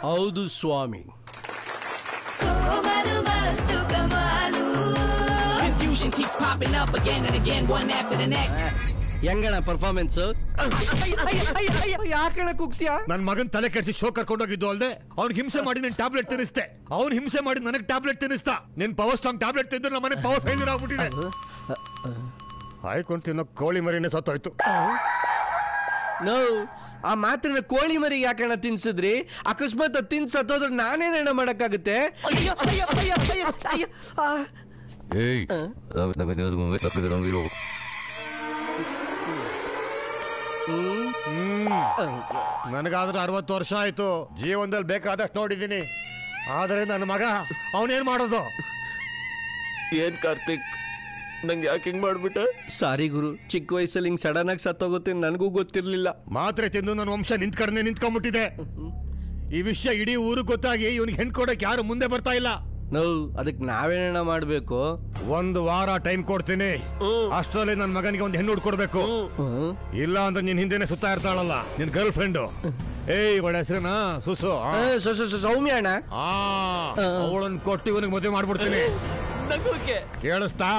ಹೌದು ಸ್ವಾಮಿ. ಹೆಂಗಣ ಪರ್ಫಾರ್ಮೆನ್ಸ್? ಯಾಕಣ ಕುಗ್ತೀಯ? ನನ್ ಮಗನ್ ತಲೆ ಕೆಡಿಸಿ ಶೋ ಕರ್ಕೊಂಡೋಗಿದ್ದು ಅಲ್ದೆ ಅವ್ನ್ ಹಿಂಸೆ ಮಾಡಿ ನಿನ್ ಟ್ಯಾಬ್ಲೆಟ್ ತಿನ್ನಿಸ್ತೆ. ಅವ್ನ್ ಹಿಂಸೆ ಮಾಡಿ ನನಗ್ ಟ್ಯಾಬ್ಲೆಟ್ ತಿನ್ನಿಸ್ತಾ. ನಿನ್ ಪವರ್ ಸ್ಟ್ರಾಂಗ್ ಟ್ಯಾಬ್ಲೆಟ್ ತಿಂದ್ರೆ ನಮ್ಮ ಮನೆ ಪವರ್ ಫೇಲ್ಯೂರ್ ಆಗ್ಬಿಟ್ಟಿದೆ. ಆಯ್ಕೊಂಡು ತಿನ್ನೋ ಕೋಳಿ ಮರಿನೇ ಸತ್ತೋಯ್ತು. ನೋ, ಆ ಮಾತ್ರ ಕೋಳಿ ಮರಿಗೆ ಯಾಕಣ್ಣ ತಿನ್ಸಿದ್ರಿ? ಅಕಸ್ಮಾತ್ ತಿನ್ಸ್ ಸತ್ತೋದ್ರೆ ನಾನೇನಣ್ಣ ಮಾಡಕ್ಕಾಗುತ್ತೆ? ನನಗಾದ್ರೂ 60 ವರ್ಷ ಆಯ್ತು. ಜೀವನದಲ್ಲಿ ಬೇಕಾದಷ್ಟು ನೋಡಿದ್ದೀನಿ. ಆದ್ರೆ ನನ್ನ ಮಗ ಅವನೇನ್ ಮಾಡೋದು? ಏನ್ ಕಾರ್ತಿಕ್, ನಂಗೆ ಯಾಕೆ ಹಿಂಗ್ ಮಾಡ್ಬಿಟ್ಟ? ಸಾರಿ ಗುರು, ಚಿಕ್ಕ ವಯಸ್ಸಲ್ಲಿ ಹಿಂಗ್ ಸಡನ್ ಆಗಿ ಸತ್ತೋಗುತ್ತೆ ನನಗೂ ಗೊತ್ತಿರ್ಲಿಲ್ಲ. ಮಾತ್ರೆ ತಿಂದು ನನ್ನ ವಂಶ ನಿಂತ್ಕೊಂಡ್ಬಿಟ್ಟಿದೆ. ಈ ವಿಷಯ ಇಡೀ ಊರು ಗೊತ್ತಾಗಿ ಇವನಿಗೆ ಹೆಣ್ ಕೊಡಕ್ ಯಾರು ಮುಂದೆ ಬರ್ತಾ ಇಲ್ಲ. ಅದಕ್ಕೆ ನಾವೇನ ಮಾಡ್ಬೇಕು? 1 ವಾರ ಟೈಮ್ ಕೊಡ್ತೀನಿ. ಅಷ್ಟರಲ್ಲಿ ನನ್ನ ಮಗನಿಗೆ ಒಂದು ಹೆಣ್ಣು ಹುಡ್ಕೊಡ್ಬೇಕು. ಇಲ್ಲ ಅಂದ್ರೆ ನಿನ್ ಹಿಂದೆನೆ ಸುತ್ತಾ ಇರ್ತಾಳಲ್ಲ ನಿನ್ ಗರ್ಲ್ ಫ್ರೆಂಡು. ಒಳ್ಳೆ ಹೆಸರೇನಾ? ಸುಸು ಸೌಮ್ಯ ಅಣ್ಣ. ಅವಳನ್ನ ಕೊಟ್ಟು ಇವನಿಗೆ ಮದುವೆ ಮಾಡ್ಬಿಡ್ತೀನಿ. ಕೇಳಿಸ್ತಾ?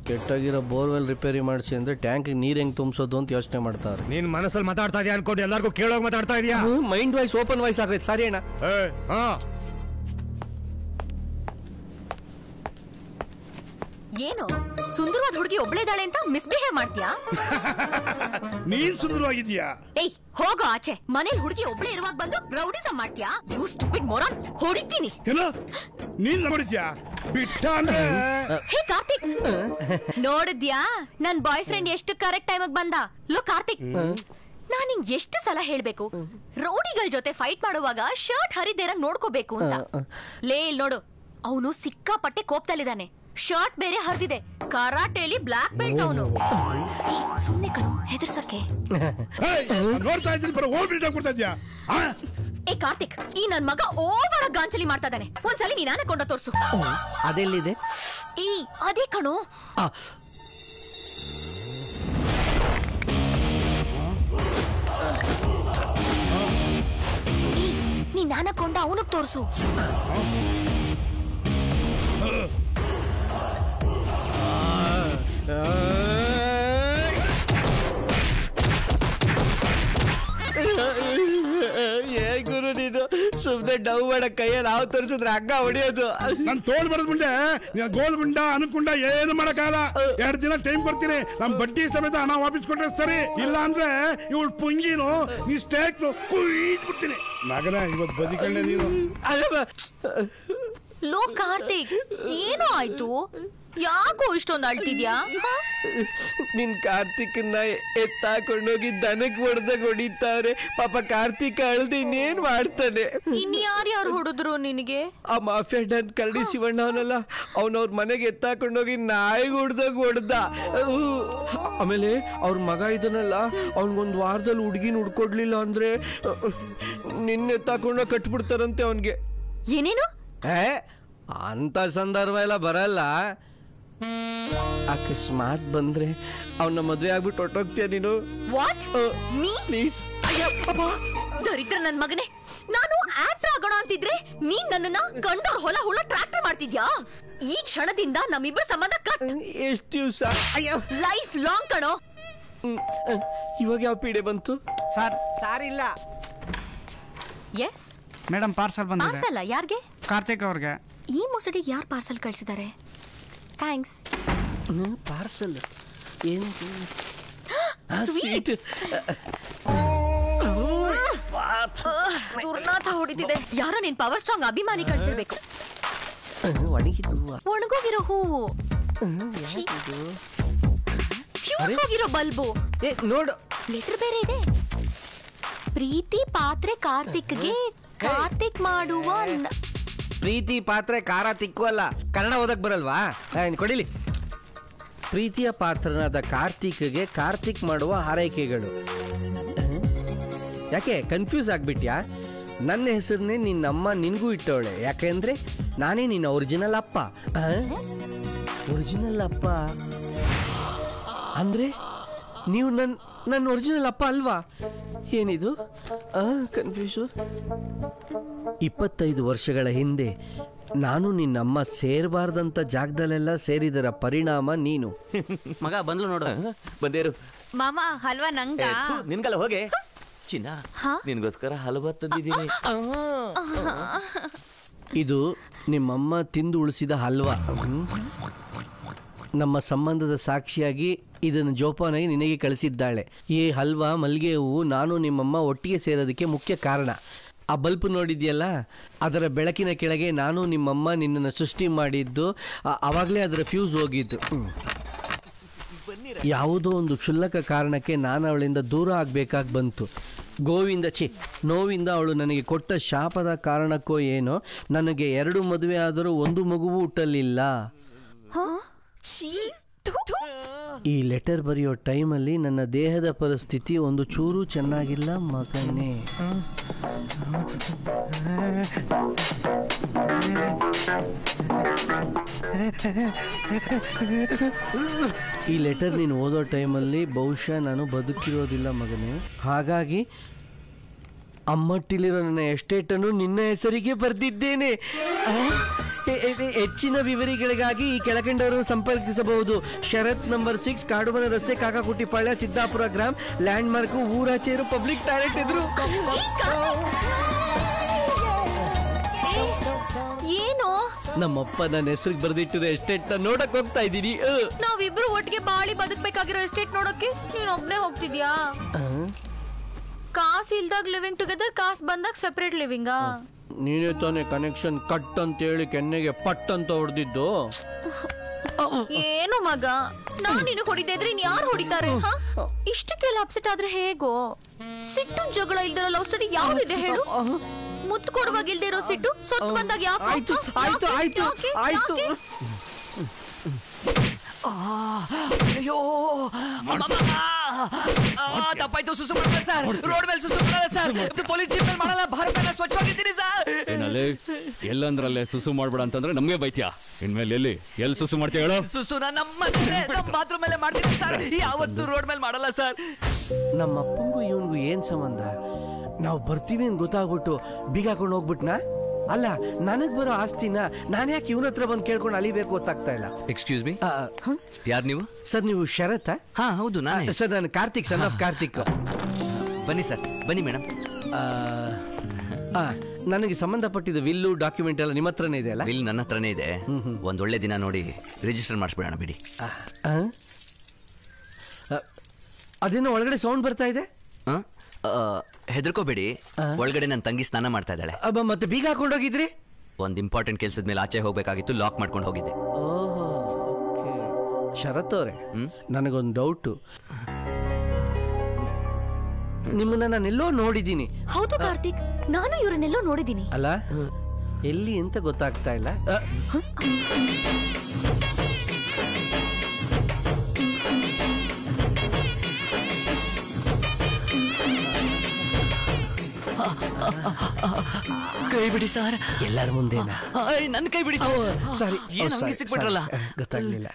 ಕೆಟ್ಟಾಗಿರೋ ಬೋರ್ವೆಲ್ ರಿಪೇರಿ ಮಾಡಿಸಿ ಅಂದ್ರೆ ಟ್ಯಾಂಕ್ ನೀರ್ ಹೆಂಗ್ ತುಂಬಿಸೋದು ಅಂತ ಯೋಚನೆ ಮಾಡ್ತಾವ್ರೆ. ನೀನ್ ಮನಸ್ಸಲ್ಲಿ ಮಾತಾಡ್ತಾ ಇದೀಯ ಅನ್ಕೊಂಡು ಎಲ್ಲರಿಗೂ ಕೇಳೋಗಿ ಮಾತಾಡ್ತಾ ಇದೀಯಾ? ಮೈಂಡ್ ವಾಯ್ಸ್ ಓಪನ್ ವಾಯ್ಸ್ ಆಗೈತೆ. ಸಾರಿ ಅಣ್ಣ. ಏನು ಸುಂದರವಾದ ಹುಡುಗಿ ಒಬ್ಳೇದಾಳೆ ಅಂತ ಮಿಸ್ಬಿಹೇವ್ ಮಾಡ್ತೀಯಾ? ನೀನ್ ಸುಂದರವಾಗಿದ್ಯಾ? ಏಯ್ ಹೋಗೋ ಆಚೆ. ಮನೇಲಿ ಹುಡುಗಿ ಒಬ್ಳೇ ಇರುವಾಗ ಬಂದು ರೌಡಿಸಂ ಮಾಡ್ತೀಯಾ? ಯು ಸ್ಟುಪಿಡ್ ಮೊರಾನ್, ಹೊಡಿತೀನಿ. ಏನೋ ನೀನ್ ನೋಡಿದ್ಯಾ? ಬಿಟ್ಟ ಅಂದ್ರೆ ಹೇ ಕಾರ್ತಿಕ್, ನೋಡಿದ್ಯಾ ನನ್ ಬಾಯ್ ಫ್ರೆಂಡ್ ಎಷ್ಟು ಕರೆಕ್ಟ್ ಟೈಮಿಗೆ ಬಂದ? ಲೋ ಕಾರ್ತಿಕ್, ನಾನ್ ನಿಂಗ್ ಎಷ್ಟು ಸಲ ಹೇಳ್ಬೇಕು ರೌಡಿಗಳ ಜೊತೆ ಫೈಟ್ ಮಾಡುವಾಗ ಶರ್ಟ್ ಹರಿದೇರಂಗ್ ನೋಡ್ಕೋಬೇಕು ಅಂತ. ಲೇ ಇಲ್ಲಿ ನೋಡು, ಅವನು ಸಿಕ್ಕಾಪಟ್ಟೆ ಕೋಪದಲ್ಲಿದ್ದಾನೆ. ಶರ್ಟ್ ಬೇರೆ ಹರಿದಿದೆ. ಕರಾಟೆಲಿ ಬ್ಲಾಕ್ ಬೆಲ್ಟ್ ಅವನು. ಸುಮ್ನೆ ಕಣು, ಹೆದರ್ಸಕ್ಕೆ. ನೋಡ್ತಾ ಇದ್ದೀನಿ, ಬರೋ ಹೋಗ್ಬಿಟ್ಟು ಕೊಡ್ತಾ ಇದ್ಯಾ? ಏ ಕಾರ್ತಿಕ್, ಈ ನನ್ ಮಗ ಓವರ್ ಗಾಂಚಲಿ ಮಾಡ್ತಾ ಇದ್ದಾನೆ. ಒಂದ್ಸಲಿ ನೀ ನಾನೇ ಕೊಂಡ ತೋರ್ಸು. ಅದೆಲ್ಲಿದೆ? ಈ ಅದೇ ಕಣು. ನೀ ನಾನ ಕೊಂಡ ಅವನಿಗೆ ತೋರ್ಸು. ಗುರು ನೀನು ಸುಮ್ನೆ ಡವ್ ಮಾಡಕ್ ಕೈಯಲ್ಲಿ ಹಾವು ತೋರಿಸಿದ್ರೆ ಹಂಗ ಹೊಡಿಯೋದು. ನನ್ ತೋಳ್ ಬರದ್ ಮುಂದೆ ಗೋಲ್ ಗುಂಡ ಅನುಕುಂಡ ಏನು ಮಾಡಕ್ಕಾಗಲ್ಲ. 2 ದಿನ ಟೈಮ್ ಕೊಡ್ತೀನಿ. ನಮ್ ಬಡ್ಡಿ ಸಮೇತ ಹಣ ವಾಪಸ್ ಕೊಟ್ರೆ ಸರಿ. ಇಲ್ಲ ಅಂದ್ರೆ ಇವಳು ಪುಂಗಿನು ನೀ ಸ್ಟೇಕ್ ಕುಯ್ದ್ಬಿಡ್ತೀನಿ. ಮಗನ ಇವತ್ತು ಬದಿಕಂಡೆ ನೀನು. ಲೋ ಕಾರ್ತಿಕ್, ಏನೋ ಆಯ್ತು? ಯಾಕೋ ಇಷ್ಟೊಂದು ಅಳ್ತಿದ್ಯಾ? ನಿನ್ ಕಾರ್ತಿಕ್ನ ಎತ್ತಾಕೊಂಡೋಗಿ ದನಕ್ ಹೊಡೆದಾಗ ಹೊಡಿತಾರೆ. ಪಾಪ ಕಾರ್ತಿಕ್ ಅಳ್ದು ಇನ್ನೇನ್ ಮಾಡ್ತಾನೆ? ಇನ್ಯಾರ್ಯಾರು ಹೊಡೆದ್ರು ನಿನಗೆ? ಆ ಮಾಫಿಯಾ ಡನ್ ಕರಡಿ ಶಿವಣ್ಣ ಅವನಲ್ಲ, ಅವ್ನವ್ರ ಮನೆಗೆ ಎತ್ತಾಕೊಂಡೋಗಿ ನಾಯಿಗೆ ಹೊಡೆದ. ಆಮೇಲೆ ಅವ್ರ ಮಗ ಇದನ್ನಲ್ಲ, ಅವ್ನಿಗೊಂದು ವಾರದಲ್ಲಿ ಹುಡುಗಿನ ಹುಡ್ಕೊಡ್ಲಿಲ್ಲ ಅಂದ್ರೆ ನಿನ್ನ ಎತ್ತಾಕೊಂಡೋಗಿ ಕಟ್ಬಿಡ್ತಾರಂತೆ ಅವನ್ಗೆ. ಏನೇನು? ಅಂತ ಸಂದರ್ಭ ಎಲ್ಲ ಬರಲ್ಲ. ಅಕಸ್ಮಾತ್ ಬಂದ್ರೆ ಅವನ ಮದ್ವೆ ಆಗ್ಬಿಟ್ಟು ಹೊಟ್ಟೋಗ್ತೀಯ ನೀನು. ವಾಟ್? ಪ್ಲೀಸ್. ದರಿದ್ರ ನನ್ ಮಗನೇ, ನಾನು ಆಕ್ಟರ್ ಆಗೋಣ ಅಂತಿದ್ರೆ ನೀನ್ ನನ್ನನ್ನ ಕಂಡೋರ್ ಹೊಲ ಹುಳ ಟ್ರಾಕ್ಟರ್ ಮಾಡ್ತಿದ್ಯಾ? ಈ ಕ್ಷಣದಿಂದ ನಮ್ಮಿಬ್ಬರ ಸಂಬಂಧ ಕಟ್. ಎಷ್ಟು ದಿವಸ? ಲೈಫ್ ಲಾಂಗ್ ಕಣೋ. ಇವಾಗ ಯಾವ ಪೀಡೆ ಬಂತು? ಸಾರ್ ಇಲ್ಲ ಎಸ್ ಮೇಡಮ್, ಪಾರ್ಸಲ್ ಬಂದಿದೆ. ಪಾರ್ಸಲ್ ಯಾರಿಗೆ? ಕಾರ್ತಿಕ್ ಅವ್ರಿಗೆ. ಈ ಮುಸುಡಿಗೆ ಯಾರು ಪಾರ್ಸಲ್ ಕಳ್ಸಿದ್ದಾರೆ? ಥ್ಯಾಂಕ್ಸ್. ಪಾರ್ಸಲ್ ಏನು? ಸ್ವೀಟ್. ದುರ್ನಾಥ ಹೊಡಿತಿದೆ. ಯಾರೋ ನಿನ್ ಪವರ್ ಸ್ಟ್ರಾಂಗ್ ಅಭಿಮಾನಿ ಕಳ್ಸಿರ್ಬೇಕು. ಒಣಗೋಗಿರೋ ಹೂವು, ಫ್ಯೂಸ್ ಹೋಗಿರೋ ಬಲ್ಬು. ನೋಡು, ಲೆಟರ್ ಬೇರೆ ಇದೆ. ಪ್ರೀತಿ ಪಾತ್ರೆ ಕಾರ್ತಿಕ್ಗೆ, ಕಾರ್ತಿಕ್ ಮಾಡುವ ಪ್ರೀತಿ ಪಾತ್ರೆ ಖಾರ ತಿಕ್ಕು ಅಲ್ಲ. ಕನ್ನಡ ಓದಕ್ ಬರಲ್ವಾ? ಕೊಡಿಲಿ. ಪ್ರೀತಿಯ ಪಾತ್ರನಾದ ಕಾರ್ತಿಕ್ಗೆ ಕಾರ್ತಿಕ್ ಮಾಡುವ ಹಾರೈಕೆಗಳು. ಯಾಕೆ ಕನ್ಫ್ಯೂಸ್ ಆಗ್ಬಿಟ್ಯಾ? ನನ್ನ ಹೆಸರನ್ನೇ ನಿನ್ನಮ್ಮ ನಿನ್ಗೂ ಇಟ್ಟವಳೆ. ಯಾಕೆಂದ್ರೆ ನಾನೇ ನಿನ್ನ ಒರಿಜಿನಲ್ ಅಪ್ಪ. ಒರಿಜಿನಲ್ ಅಪ್ಪ ಅಂದ್ರೆ ನೀವು ನನ್ನ ಒರಿಜಿನಲ್ ಅಪ್ಪ ಅಲ್ವಾ? ಏನಿದು ಕನ್ಫ್ಯೂಷನ್. 25 ವರ್ಷಗಳ ಹಿಂದೆ ನಾನು ನಿನ್ನಮ್ಮ ಸೇರಬಾರ್ದಂತ ಜಾಗದಲ್ಲೆಲ್ಲ ಸೇರಿದರ ಪರಿಣಾಮ ನೀನು. ಮಗ ಬಂದ್ಲು ನೋಡು. ಬಂದೇರು ಮಾಮ ಹಲ್ವಾ ನಂಗ. ನಿನ್ಗಲ್ಲ ಹೋಗೆ ಚಿನ್ನ, ನಿನ್ಗೋಸ್ಕರ ಹಲ್ವಾ ತಂದಿದ್ದೀನಿ. ಇದು ನಿಮ್ಮಮ್ಮ ತಿಂದು ಉಳಿಸಿದ ಹಲ್ವಾ. ನಮ್ಮ ಸಂಬಂಧದ ಸಾಕ್ಷಿಯಾಗಿ ಇದನ್ನು ಜೋಪಾನಾಗಿ ನಿನಗೆ ಕಳಿಸಿದ್ದಾಳೆ. ಈ ಹಲ್ವಾ, ಮಲ್ಲಿಗೆ ಹೂವು ನಾನು ನಿಮ್ಮಮ್ಮ ಒಟ್ಟಿಗೆ ಸೇರೋದಕ್ಕೆ ಮುಖ್ಯ ಕಾರಣ. ಆ ಬಲ್ಪ್ ನೋಡಿದ್ಯಲ್ಲ, ಅದರ ಬೆಳಕಿನ ಕೆಳಗೆ ನಾನು ನಿಮ್ಮಮ್ಮ ನಿನ್ನನ್ನು ಸೃಷ್ಟಿ ಮಾಡಿದ್ದು. ಆವಾಗಲೇ ಅದರ ಫ್ಯೂಸ್ ಹೋಗಿದ್ದು. ಯಾವುದೋ ಒಂದು ಕ್ಷುಲ್ಲಕ ಕಾರಣಕ್ಕೆ ನಾನು ಅವಳಿಂದ ದೂರ ಆಗಬೇಕಾಗಿ ಬಂತು. ನೋವಿಂದ ಅವಳು ನನಗೆ ಕೊಟ್ಟ ಶಾಪದ ಕಾರಣಕ್ಕೋ ಏನೋ ನನಗೆ 2 ಮದುವೆ ಆದರೂ 1 ಮಗುವೂ ಹುಟ್ಟಲಿಲ್ಲ. ಈ ಲೆಟರ್ ಬರೆಯೋ ಟೈಮಲ್ಲಿ ನನ್ನ ದೇಹದ ಪರಿಸ್ಥಿತಿ ಒಂದು ಚೂರು ಚೆನ್ನಾಗಿಲ್ಲ ಮಗನೇ. ಈ ಲೆಟರ್ ನೀನು ಓದೋ ಟೈಮಲ್ಲಿ ಬಹುಶಃ ನಾನು ಬದುಕಿರೋದಿಲ್ಲ ಮಗನೇ. ಹಾಗಾಗಿ ಅಮ್ಮಟ್ಟಿಲಿರೋ ನನ್ನ ಎಸ್ಟೇಟನ್ನು ನಿನ್ನ ಹೆಸರಿಗೆ ಬರೆದಿದ್ದೇನೆ. ಹೆಚ್ಚಿನ ವಿವರಗಳಿಗಾಗಿ ಈ ಕೆಳಕಂಡವರನ್ನು ಸಂಪರ್ಕಿಸಬಹುದು. ಶರತ್ ನಂಬರ್ 6, ಕಾಡುಮನೆ ರಸ್ತೆ, ಕಾಕಾಕುಟ್ಟಿಪಾಳ್ಯ, ಸಿದ್ದಾಪುರ ಗ್ರಾಮ್. ಲ್ಯಾಂಡ್ ಮಾರ್ಕ್ ಊರಾಚೇರು, ಪಬ್ಲಿಕ್ ಟಾಯ್ಲೆಟ್ ಎದುರು. ಏನು? ನಮ್ಮಪ್ಪ ನನ್ನ ಹೆಸರಿಗೆ ಬರೆದಿಟ್ಟಿರೋ ಎಸ್ಟೇಟ್ ನೋಡಕ್ ಹೋಗ್ತಾ ಇದ್ದೀನಿ. ನಾವಿಬ್ರು ಒಟ್ಟಿಗೆ ಬಾಳಿ ಬದುಕ್ಬೇಕಾಗಿರೋ ಎಸ್ಟೇಟ್ ನೋಡಕ್ಕೆ ನೀನ್ ಒಬ್ನೇ ಹೋಗ್ತಿದ್ಯಾ? ಕಾಸ್ ಇಲ್ದಾಗ ಲಿವಿಂಗ್ ಟುಗೆದರ್, ಕಾಸ್ ಬಂದಾಗ ಸೆಪರೇಟ್ ಲಿವಿಂಗಾ? ನೀನೇ ತಾನೇ ಕನೆಕ್ಷನ್ ಕಟ್ ಅಂತ ಹೇಳಿ ಕೆನ್ನೆಗೆ ಪಟ್ ಅಂತ ಹೊಡೆದಿದ್ದು. ಏನು ಮಗ, ನಾನ್ ನಿನಗೆ ಹೊಡಿತಾ ಇದ್ರೆ ಇನ್ ಯಾರು ಹೊಡಿತಾರೆ? ಇಷ್ಟಕ್ಕೆಲ್ಲ ಅಪ್ಸೆಟ್ ಆದ್ರೆ ಹೇಗೋ? ಸಿಟ್ಟು ಜಗಳ ಇಲ್ದಿರೋ ಲವ್ ಸ್ಟೋರಿ ಯಾವ್ದಿದೆ ಹೇಳು? ಮುತ್ತು ಕೊಡುವಾಗ ಇಲ್ದಿರೋ ಸಿಟ್ಟು ಸೊತ್ತು ಬಂದಾಗ ಯಾಕೆ? ಆಯ್ತು ಆಯ್ತು ಆಯ್ತು ಆಯ್ತು. ಅಯ್ಯೋ ತಪ್ಪಾಯ್ತು. ಸುಸು ಮಾಡಲ್ಲ ಸರ್, ರೋಡ್ ಮೇಲೆ ಸುಸು ಮಾಡಲ್ಲ ಸರ್, ಪೊಲೀಸ್ ಜೀಪ್ ಮೇಲೆ ಮಾಡಲ್ಲ, ಭಾರತ ಸ್ವಚ್ಛವಾಗಿದ್ದೀನಿ ಸರ್. ಏನಲ್ಲಿ ಎಲ್ಲಂದ್ರಲ್ಲೇ ಸುಸು ಮಾಡ್ಬೇಡ ಅಂತಂದ್ರೆ ನಮ್ಗೆ ಬೈತ್ಯಾ. ಇನ್ಮೇಲೆ ಎಲ್ಲಿ ಸುಸು ಮಾಡ್ತೀಯ ಹೇಳು? ಸುಸು ನಮ್ಮ ಬಾತ್ರೂಮ್ ಮೇಲೆ ಮಾಡ್ತೀನಿ ಸರ್, ಯಾವತ್ತು ರೋಡ್ ಮೇಲೆ ಮಾಡಲ್ಲ ಸರ್. ನಮ್ಮ ಅಪ್ಪಂಗೂ ಇವನ್ಗೂ ಏನ್ ಸಂಬಂಧ? ನಾವು ಬರ್ತೀವಿ ಅಂತ ಗೊತ್ತಾಗ್ಬಿಟ್ಟು ಬೀಗ ಹಾಕೊಂಡು ಹೋಗ್ಬಿಟ್ನಾ? ಅಲ್ಲ, ನನಗ್ ಬರೋ ಆಸ್ತಿನ ನಾನು ಯಾಕೆ ಇವನ ಹತ್ರ ಬಂದು ಕೇಳ್ಕೊಂಡು ಅಲಿಬೇಕು ಗೊತ್ತಾಗ್ತಾ ಇಲ್ಲ. ಎಕ್ಸ್ಕ್ಯೂಸ್ ಮೀ, ಯಾರು ನೀವು? ಸರ್ ನೀವು ಶರತ್? ಹಾ ಹೌದು ನಾನೇ ಸರ್. ನಾನು ಕಾರ್ತಿಕ್, ಸನ್ ಆಫ್ ಕಾರ್ತಿಕ್. ಬನ್ನಿ ಸರ್, ಬನ್ನಿ ಮೇಡಮ್. ನನಗೆ ಸಂಬಂಧಪಟ್ಟಿದ್ದ ವಿಲ್ಲು ಡಾಕ್ಯುಮೆಂಟ್ ಎಲ್ಲ ನಿಮ್ಮ ಹತ್ರನೇ ಇದೆ ಅಲ್ಲ? ಬಿಲ್ ನನ್ನ ಹತ್ರನೇ ಇದೆ. ಒಂದೊಳ್ಳೆ ದಿನ ನೋಡಿ ರಿಜಿಸ್ಟರ್ ಮಾಡಿಸ್ಬಿಡೋಣ ಬಿಡಿ. ಅದೇನೋ ಒಳಗಡೆ ಸೌಂಡ್ ಬರ್ತಾ ಇದೆ. ಹೆದರ್ಕೋಬೇಡಿ, ಒಳಗಡೆ ನನ್ನ ತಂಗಿ ಸ್ನಾನ ಮಾಡ್ತಾ ಇದ್ದಾಳೆ. ಮತ್ತೆ ಬೀಗ ಹಾಕೊಂಡು ಹೋಗಿದ್ರಿ? ಒಂದು ಇಂಪಾರ್ಟೆಂಟ್ ಕೆಲಸದ ಮೇಲೆ ಆಚೆ ಹೋಗ್ಬೇಕಾಗಿತ್ತು, ಲಾಕ್ ಮಾಡ್ಕೊಂಡು ಹೋಗಿದ್ದೆ. ಶರತ್ ಅವರೇ, ನನಗೊಂದು ಡೌಟು. ನಿಮ್ಮನ್ನ ನಾನೆಲ್ಲೋ ನೋಡಿದ್ದೀನಿ. ಹೌದು ಕಾರ್ತಿಕ್, ನಾನು ಇವರನ್ನೆಲ್ಲೋ ನೋಡಿದ್ದೀನಿ. ಅಲ್ಲ, ಎಲ್ಲಿ ಅಂತ ಗೊತ್ತಾಗ್ತಾ ಇಲ್ಲ. ಕೈ ಬಿಡಿ ಸರ್. ಎಲ್ಲರ ಮುಂದೆ ನನ್ನ ಕೈ ಬಿಡಿ ಸರ್. ಸಾರಿ, ಸಿಕ್ಬಿಟ್ರಲ್ಲ, ಗೊತ್ತಾಗ್ಲಿಲ್ಲ.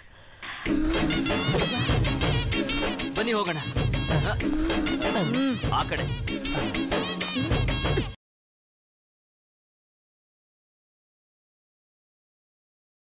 ಬನ್ನಿ ಹೋಗೋಣ ಆ ಕಡೆ.